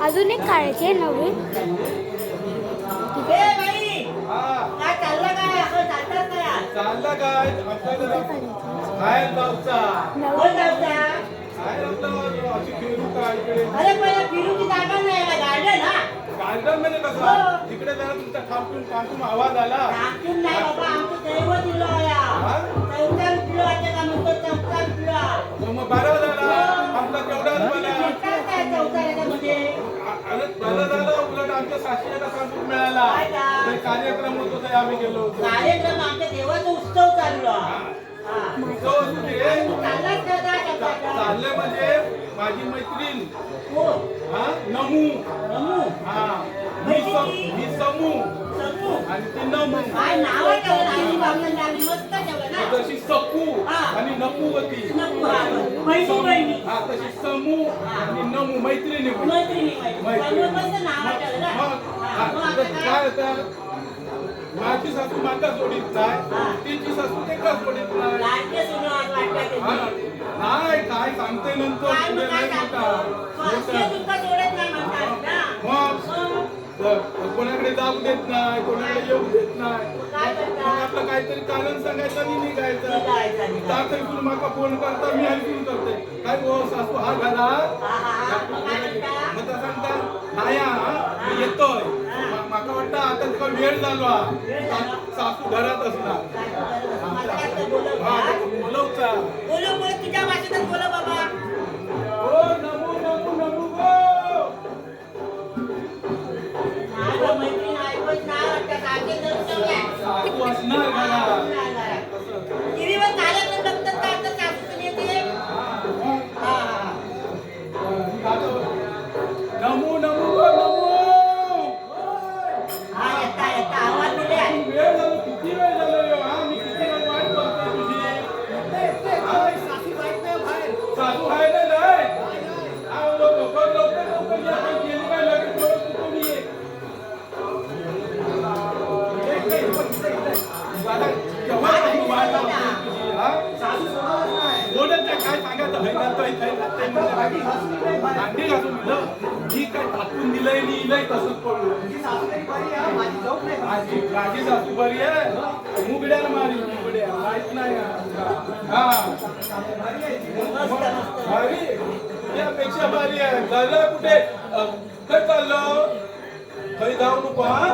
अजून एक काढायची आहे नवीन. चालला काय अरे पहिला फिरूची जागा नाही गार्डन. हा गार्डन म्हणजे कसं तिकडे जरा तुमचा ठामठूम ठामठूम आवाज आला. ठामठूम नाही बाबा, आमचं दैव दिलं या चौथ्या किलो वाटतं का म्हणतो चौथा किलो. मग बरं झाला आपला केवढा मला काय चौथा याच्यामध्ये बरं झालं. उलट आमच्या साक्षीला सांगून मिळाला ते कार्यक्रम होतो ते आम्ही गेलो होतो. कार्यक्रम आमच्या देवाचा उत्सव चाललो. चालले म्हणजे माझी मैत्रीण नमू हा मी समू आणि ती नमू तशी सकू आणि नमूवती तशी समू आणि नमू मैत्रिणी काय होतं माझी सासू माझ्या जोडीत नाही तिची सासू एका जोडीत नाही काय सांगते नंतर पुढे नाही मग कोणाकडे जाऊ देत नाही कोणाकडे येऊ देत नाही. मग आपलं काहीतरी कारण सांगायचं आणि निघायचं. त्यातरी तुला माका फोन करता मी ऐकून करते काय गो सासू हा घरा मग तसं सांगता नाही मी येतोय माका वाटतं आता तुका वेळ झालो सासू घरात असणार बोलवचा तुझ्या भाषेतच बोला बाबा. हो नमू नमू नमू गो मैत्रीण ऐकत नाही वाटतं काके सासू असणार घरा टीव्हीवर कार्यक्रम बघतात का आता सासूचं येते. नमू नमू गो नमू येता आवाज दिले. वेळ झालो किती वेळ झालो हा मी किती वेळ वाट बघतोय तुझी. सासू आहे ना नाही लवकर लवकर लवकर या पण गेली काय लगेच थोडं कुठून ये. काय सांगायचं भांडी घासून दिलं ही काय टाकून दिलंय लिहिलंय तसंच पडलो. माझी सासू बरी आहे मुगड्याला मारी मुगड्या माहित नाही हा भारी यापेक्षा भारी आहे. झालं कुठे काय चाललो काही जाऊ नको हा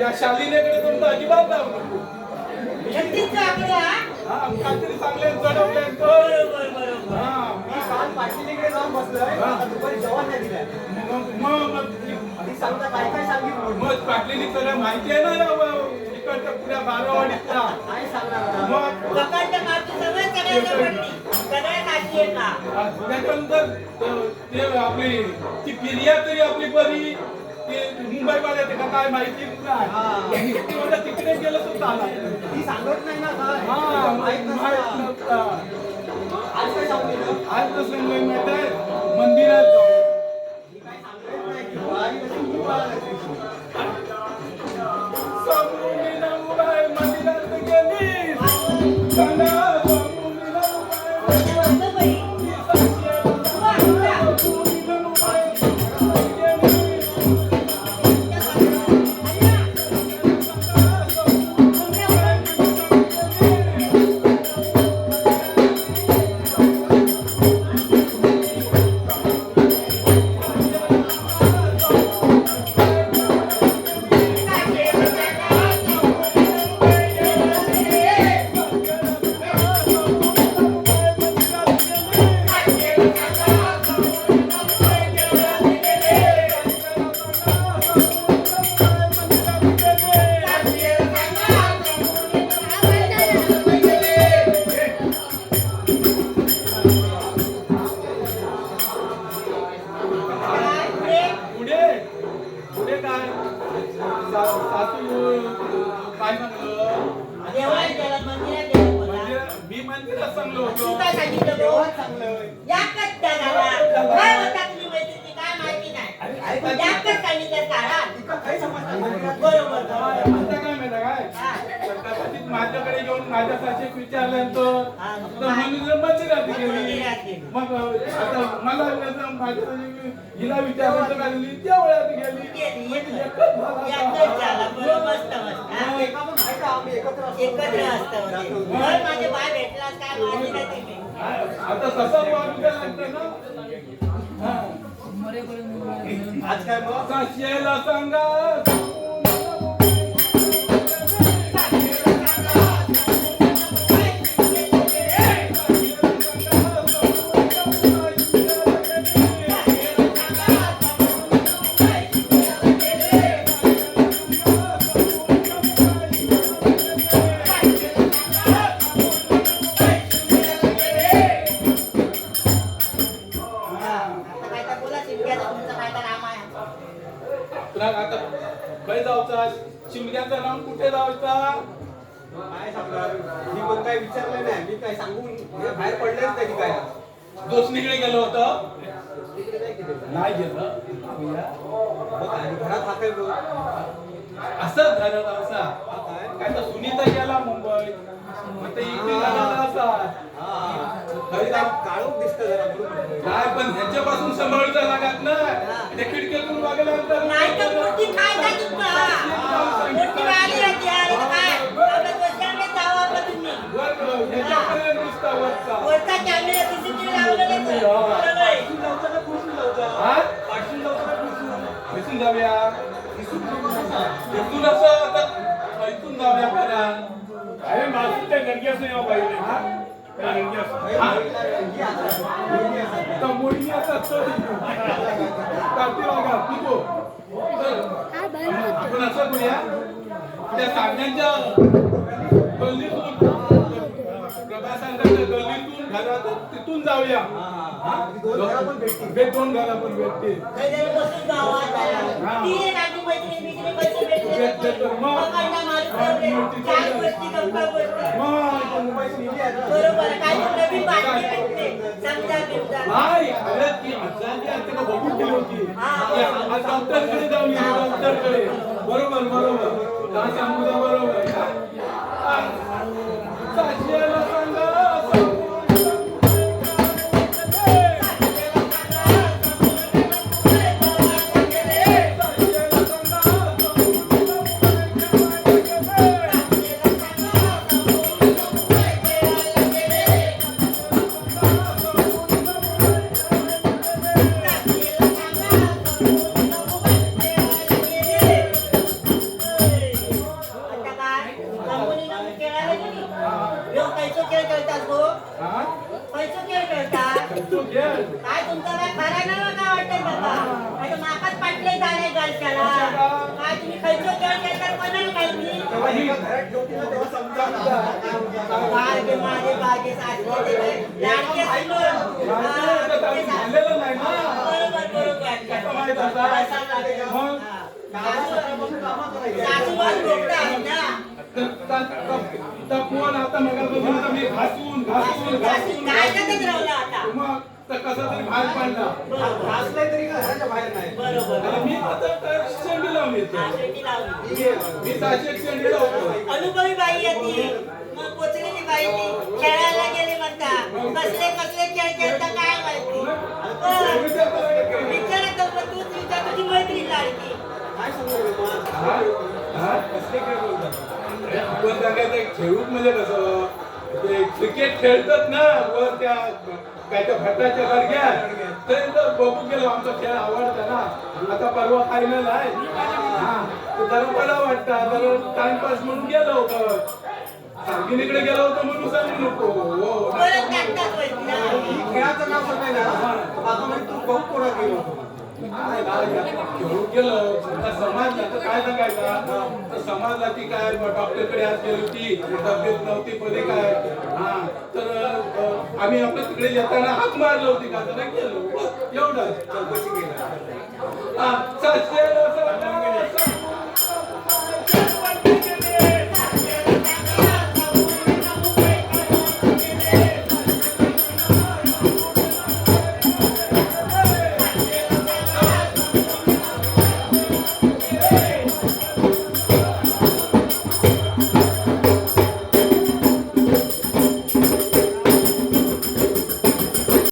या शालिनेकडे तुमचं अजिबात जाऊ नको. काहीतरी चांगले चढवले मग पाटलेली सगळं माहिती आहे ना इकडच्या पुऱ्या बारावाडीचा त्याच्यानंतर ते आपली ती फिर्या तरी आपली बरी ते मुंबई वाले का काय माहिती नाही तिकडे गेलं तर चालत ती सांगत नाही ना माहित नव्हतं. आज कसं माहित आहे मंदिरात मंदिरात गेली माझ्याकडे येऊन मग माझ्या सासूक विचारल्यानंतर तर म्हणून मंदिरात गेली. मग आता मला माझ्या हिला विचारलं तर काय झाली त्या वयात गेली. म्हणजे एकच झाला आता तसं वागलं लागतं ना. आज काय मग सासूला सांगा आता काय जाऊचा चिमण्याचं नाव कुठे जाऊचा काय सांगणार मी पण काय विचारलं नाही मी काय सांगून बाहेर पडलेच नाही की काय दोस्तीकडे गेलो होतं तिकडे नाही केलं नाही गेलं मग आणि घरात हा काय बोल असंच झालं असा हा काय काय तर सुनीता गेला मुंबई मग ते इकडे गेला असा खरी काळोख दिसतं जरा म्हणून म्हटलं. काय पण ह्याच्यापासून सांभाळायचं लागत ना त्या खिडकीतून वागल्यानंतर नाही तर मोठी काय का तुमचा मोठी वाली होती अरे काय आपल्या बसल्याने जावं आपलं तुम्ही ह्याच्यापर्यंत दिसतं वरचा. वरचा कॅमेरा सीसीटीव्ही लावलेला आहे बरोबर आहे. पाठवून लावताना पुसून लावता हा? पाठवून लावताना पुसून दिसून जाऊया पुसून लावता. इथून असं आता इथून जाऊया करा अरे माणूस त्या गणग्यास नाही यावं पाहिजे त्या गणग्यास हे बघितलं, ही आता मुलगी असतात. आता मोहिनी असतात तर काढते बघा पिको तर आपण असं करूया त्या सामन्यांच्या गल्लीतून प्रभासांच्या गल्लीतून घरात तिथून जाऊया हा. दोन घरा पण भेटतील. दोन घरा पण भेटतील काहीतरी बसून जावं आता. ती एक आधी मैत्रिणी बित्रिणी पैसे भेटले मग पकडला मारून चार गोष्टी गप्पा गोष्टी मग मुंबईत निघली आहे ना. बरोबर काय नवीन बातमी भेटते समजा बिमजा नाही अरे ती आजारी आता का बघून गेली होती आज डॉक्टरकडे जाऊन गेली डॉक्टरकडे बरोबर बरोबर काय सांगू द्या बरोबर सासूला सांगा आता काय कंपनीनं खेळायला गेली लोक पैसे खेळ खेळतात गो हा पैसे खेळ खेळतात तो घे काय तुमचं काय खरं नाही का वाटतं बाबा आता माकाच पाटले झाले गालच्याला काय तुम्ही खर्च खेळ खेळतात कोणाला माहिती तेव्हा एका घरात ठेवतील ना तेव्हा समजा काय ते माझे बागे सासरे ते लाडके झालेलं नाही ना बरोबर कसं माहित आता मग सासूबाई बोलता आहेत ना फोन आता मग मी घासून घासून घासून काय करत राहिलं आता मग तर कसं तरी बाहेर पडला असले तरी का घराच्या बाहेर नाही बरोबर आणि मी आता शेंडी लावून येतो शेती लावली मी 600 शेंडी लावतो अनुभवी बाई येते मग पोचलेली बाई ती खेळायला गेली म्हणता कसले कसले खेळ खेळता काय माहिती विचारत तू विचार तुझी मैत्रीण लाडकी काय सांगू रे मग? कसले खेळ बोलतात आपण सांगायचं खेळूच म्हणजे कसं ते क्रिकेट खेळतात ना वर त्या काय त्या भटाच्या गडग्यात तर बघू गेलो आमचा खेळ आवडता ना आता परवा फायनल आहे हा तर जरा बरा वाटता जरा टाइमपास म्हणून गेलो होतो सांगिनीकडे गेलो होतो म्हणून सांगू नको हो परत टाकतात वैद्य ही खेळाचं नाव सांगाय ना आता म्हणजे तू बघ कोणा गेलो होतो घेऊन गेलो आता समाजला तर काय सांगायचं तर समाजला ती काय डॉक्टरकडे आज गेली होती तब्येत नव्हती मध्ये काय हा तर आम्ही आपल्या तिकडे येताना हाक मारली होती का तर नाही गेलो एवढं चौकशी केली हा 700